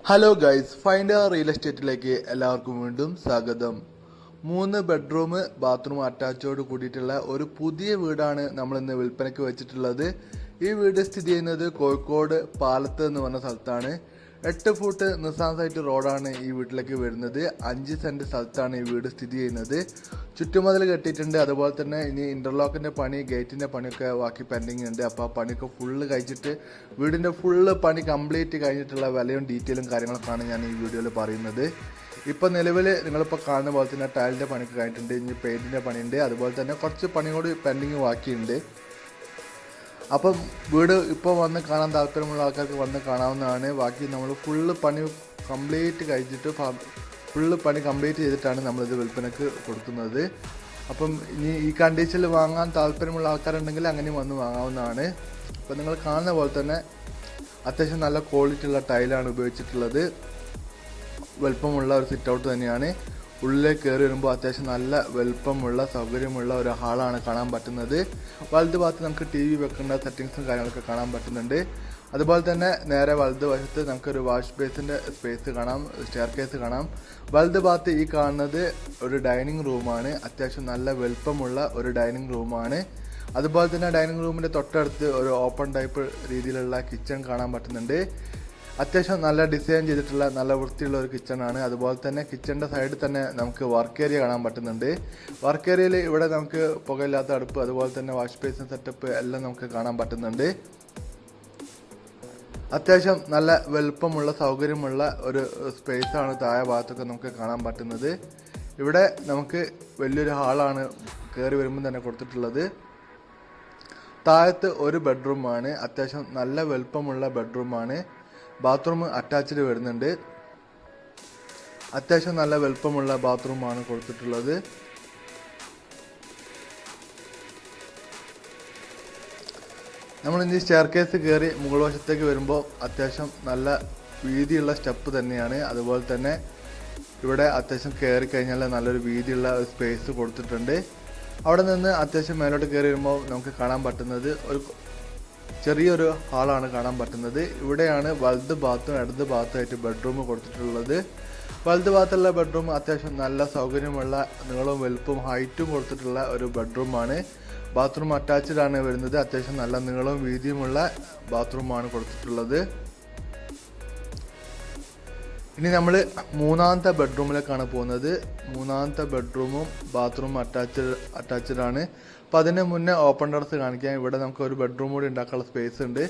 Hello guys, find real എസ്റ്റേറ്റിലേക്ക് എല്ലാവർക്കും വീണ്ടും സ്വാഗതം. 3 ബെഡ്റൂം ബാത്റൂം അറ്റാച്ചോട് കൂടിയിട്ടുള്ള ഒരു പുതിയ വീടാണ് നമ്മൾ ഇന്ന് വിൽപ്പനയ്ക്ക് വെച്ചിട്ടുള്ളത്. ഈ വീട് സ്ഥിതി ചെയ്യുന്നത് കോഴിക്കോട് പാലത്ത് എന്ന് പറഞ്ഞ സ്ഥലത്താണ്. 8 ഫുട്ട് നിസാൻ സൈറ്റ് റോഡാണ് ഈ വീട്ടിലേക്ക് വരുന്നത്. 5 സെന്റ് സ്ഥലത്താണ് ഈ വീട് സ്ഥിതി ചെയ്യുന്നത്. ചുറ്റുമതിൽ കെട്ടിയിട്ടുണ്ട്. അതുപോലെ തന്നെ ഇനി ഇന്റർലോക്കിന്റെ പണി, ഗേറ്റിന്റെ പണിയൊക്കെ ബാക്കി പെൻഡിങ് ഉണ്ട്. അപ്പോൾ ആ പണിയൊക്കെ ഫുള്ള് കഴിച്ചിട്ട് വീടിന്റെ ഫുള്ള് പണി കംപ്ലീറ്റ് കഴിഞ്ഞിട്ടുള്ള വിലയും ഡീറ്റെയിലും കാര്യങ്ങളൊക്കെയാണ് ഞാൻ ഈ വീഡിയോയിൽ പറയുന്നത്. ഇപ്പോൾ നിലവിൽ നിങ്ങളിപ്പോൾ കാണുന്ന പോലെ തന്നെ ടൈലിന്റെ പണിയൊക്കെ കഴിഞ്ഞിട്ടുണ്ട്. ഇനി പെയിന്റിന്റെ പണിയുണ്ട്. അതുപോലെ തന്നെ കുറച്ച് പണി കൂടി പെൻഡിങ് ബാക്കിയുണ്ട്. അപ്പം വീട് ഇപ്പോൾ വന്ന് കാണാൻ താല്പര്യമുള്ള ആൾക്കാർക്ക് വന്ന് കാണാവുന്നതാണ്. ബാക്കി നമ്മൾ ഫുള്ള് പണി കംപ്ലീറ്റ് കഴിച്ചിട്ട് ഫുള്ള് പണി കംപ്ലീറ്റ് ചെയ്തിട്ടാണ് നമ്മളിത് വിൽപ്പനക്ക് കൊടുക്കുന്നത്. അപ്പം ഇനി ഈ കണ്ടീഷനിൽ വാങ്ങാൻ താല്പര്യമുള്ള ആൾക്കാരുണ്ടെങ്കിൽ അങ്ങനെ വന്ന് വാങ്ങാവുന്നതാണ്. അപ്പം നിങ്ങൾ കാണുന്ന പോലെ തന്നെ അത്യാവശ്യം നല്ല ക്വാളിറ്റി ഉള്ള ടൈലാണ് ഉപയോഗിച്ചിട്ടുള്ളത്. വലുപ്പമുള്ള ഒരു സിറ്റ് ഔട്ട് തന്നെയാണ്. ഉള്ളിലേക്ക് കയറി വരുമ്പോൾ അത്യാവശ്യം നല്ല വലുപ്പമുള്ള സൗകര്യമുള്ള ഒരു ഹാളാണ് കാണാൻ പറ്റുന്നത്. വലത് ഭാഗത്ത് നമുക്ക് TV വെക്കേണ്ട സെറ്റിങ്സും കാര്യങ്ങളൊക്കെ കാണാൻ പറ്റുന്നുണ്ട്. അതുപോലെ തന്നെ നേരെ വലത് വശത്ത് നമുക്കൊരു വാഷ് ബേസിൻ്റെ സ്പേസ് കാണാം, സ്റ്റെയർ കേസ് കാണാം. വലത് ഭാഗത്ത് ഈ കാണുന്നത് ഒരു ഡൈനിങ് റൂമാണ്. അത്യാവശ്യം നല്ല വലുപ്പമുള്ള ഒരു ഡൈനിങ് റൂമാണ്. അതുപോലെ തന്നെ ഡൈനിങ് റൂമിൻ്റെ തൊട്ടടുത്ത് ഒരു ഓപ്പൺ ടൈപ്പ് രീതിയിലുള്ള കിച്ചൺ കാണാൻ പറ്റുന്നുണ്ട്. അത്യാവശ്യം നല്ല ഡിസൈൻ ചെയ്തിട്ടുള്ള നല്ല വൃത്തിയുള്ള ഒരു കിച്ചണാണ്. അതുപോലെ തന്നെ കിച്ചണിൻ്റെ സൈഡിൽ തന്നെ നമുക്ക് വർക്ക് ഏരിയ കാണാൻ പറ്റുന്നുണ്ട്. വർക്ക് ഏരിയയിൽ ഇവിടെ നമുക്ക് പുകയില്ലാത്ത അടുപ്പ്, അതുപോലെ തന്നെ വാഷ് ബേസിൻ സെറ്റപ്പ് എല്ലാം നമുക്ക് കാണാൻ പറ്റുന്നുണ്ട്. അത്യാവശ്യം നല്ല വലുപ്പമുള്ള സൗകര്യമുള്ള ഒരു സ്പേസാണ് താഴെ ഭാഗത്തൊക്കെ നമുക്ക് കാണാൻ പറ്റുന്നത്. ഇവിടെ നമുക്ക് വലിയൊരു ഹാളാണ് കയറി വരുമ്പോൾ തന്നെ കൊടുത്തിട്ടുള്ളത്. താഴത്ത് ഒരു ബെഡ്റൂമാണ്. അത്യാവശ്യം നല്ല വലുപ്പമുള്ള ബെഡ്റൂമാണ്. ബാത്റൂം അറ്റാച്ച്ഡ് വരുന്നുണ്ട്. അത്യാവശ്യം നല്ല വലുപ്പമുള്ള ബാത്റൂമാണ് കൊടുത്തിട്ടുള്ളത്. നമ്മൾ ഇനി സ്റ്റെയർ കേസ് കയറി മുകൾ വശത്തേക്ക് വരുമ്പോൾ അത്യാവശ്യം നല്ല വീതിയുള്ള സ്റ്റെപ്പ് തന്നെയാണ്. അതുപോലെ തന്നെ ഇവിടെ അത്യാവശ്യം കയറി കഴിഞ്ഞാൽ നല്ലൊരു വീതിയുള്ള ഒരു സ്പേസ് കൊടുത്തിട്ടുണ്ട്. അവിടെ നിന്ന് അത്യാവശ്യം മേലോട്ട് കയറി വരുമ്പോൾ നമുക്ക് കാണാൻ പറ്റുന്നത് ഒരു ചെറിയൊരു ഹാളാണ് കാണാൻ പറ്റുന്നത്. ഇവിടെയാണ് വലത് ഭാഗത്തും ഇടത് ഭാഗത്തായിട്ട് ബെഡ്റൂം കൊടുത്തിട്ടുള്ളത്. വലത് ഭാഗത്തുള്ള ബെഡ്റൂം അത്യാവശ്യം നല്ല സൗകര്യമുള്ള നീളവും വലുപ്പവും ഹൈറ്റും കൊടുത്തിട്ടുള്ള ഒരു ബെഡ്റൂമാണ്. ബാത്റൂം അറ്റാച്ച്ഡ് ആണ് വരുന്നത്. അത്യാവശ്യം നല്ല നീളവും വീതിയുമുള്ള ബാത്റൂമാണ് കൊടുത്തിട്ടുള്ളത്. ഇനി നമ്മൾ മൂന്നാമത്തെ ബെഡ്റൂമിലേക്കാണ് പോകുന്നത്. മൂന്നാമത്തെ ബെഡ്റൂമും ബാത്റൂം അറ്റാച്ച്ഡ് ആണ്. അപ്പോൾ അതിന് മുന്നേ ഓപ്പൺ ടെറസ് കാണിക്കാം. ഇവിടെ നമുക്ക് ഒരു ബെഡ്റൂം കൂടി ഉണ്ടാക്കാനുള്ള സ്പേസ് ഉണ്ട്.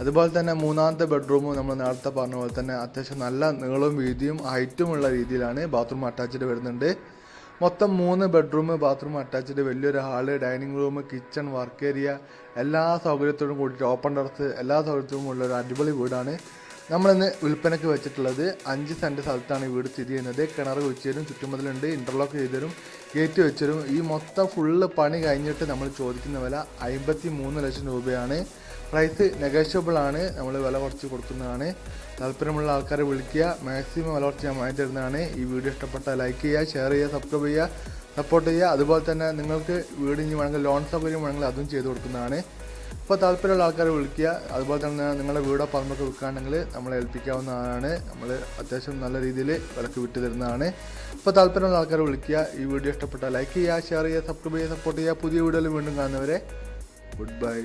അതുപോലെ തന്നെ മൂന്നാമത്തെ ബെഡ്റൂമും നമ്മൾ നേരത്തെ പറഞ്ഞ പോലെ തന്നെ അത്യാവശ്യം നല്ല നീളവും വീതിയും ഹൈറ്റുമുള്ള രീതിയിലാണ് ബാത്റൂം അറ്റാച്ച്ഡ് വരുന്നുണ്ട്. മൊത്തം 3 ബെഡ്റൂം, ബാത്റൂം അറ്റാച്ച്ഡ്, വലിയൊരു hall, dining room, kitchen, work area, എല്ലാ സൗകര്യത്തോടും കൂടിയിട്ട് ഓപ്പൺ ടെറസ് എല്ലാ സൗകര്യത്തോടും ഉള്ള ഒരു അടിപൊളി വീടാണ് നമ്മളിന്ന് വിൽപ്പനയ്ക്ക് വെച്ചിട്ടുള്ളത്. 5 സെന്റ് സ്ഥലത്താണ് ഈ വീട് സ്ഥിതി ചെയ്യുന്നത്. കിണർ വെച്ചുതരും, ചുറ്റുമതിലുണ്ട്, ഇന്റർലോക്ക് ചെയ്തുതരും, ഗേറ്റ് വെച്ചുതരും. ഈ മൊത്തം ഫുള്ള് പണി കഴിഞ്ഞിട്ട് നമ്മൾ ചോദിക്കുന്ന വില 53 ലക്ഷം രൂപയാണ്. പ്രൈസ് നെഗോഷ്യബിൾ ആണ്. നമ്മൾ വില കുറച്ച് കൊടുക്കുന്നതാണ്. താല്പര്യമുള്ള ആൾക്കാരെ വിളിക്കുക. മാക്സിമം വില കുറച്ച് ഞാൻ വാങ്ങി തരുന്നതാണ്. ഈ വീഡിയോ ഇഷ്ടപ്പെട്ടാൽ ലൈക്ക് ചെയ്യുക, ഷെയർ ചെയ്യുക, സബ്സ്ക്രൈബ് ചെയ്യുക, സപ്പോർട്ട് ചെയ്യുക. അതുപോലെ തന്നെ നിങ്ങൾക്ക് വീട് ഇനി വേണമെങ്കിൽ ലോൺ സൗകര്യം വേണമെങ്കിൽ അതും ചെയ്ത് കൊടുക്കുന്നതാണ്. ഇപ്പോൾ താല്പര്യമുള്ള ആൾക്കാരെ വിളിക്കുക. അതുപോലെ തന്നെ നിങ്ങളുടെ വീടോ പറമ്പൊക്കെ വിൽക്കുകയാണെങ്കിൽ നമ്മളെ ഏൽപ്പിക്കാവുന്നതാണ്. നമ്മൾ അത്യാവശ്യം നല്ല രീതിയിൽ വിലക്ക് വിറ്റ് തരുന്നതാണ്. ഇപ്പോൾ താല്പര്യമുള്ള ആൾക്കാരെ വിളിക്കുക. ഈ വീഡിയോ ഇഷ്ടപ്പെട്ടാൽ ലൈക്ക് ചെയ്യുക, ഷെയർ ചെയ്യുക, സബ്സ്ക്രൈബ് ചെയ്യുക, സപ്പോർട്ട് ചെയ്യുക. പുതിയ വീഡിയോയിൽ വീണ്ടും കാണുന്നവരെ ഗുഡ് ബൈ.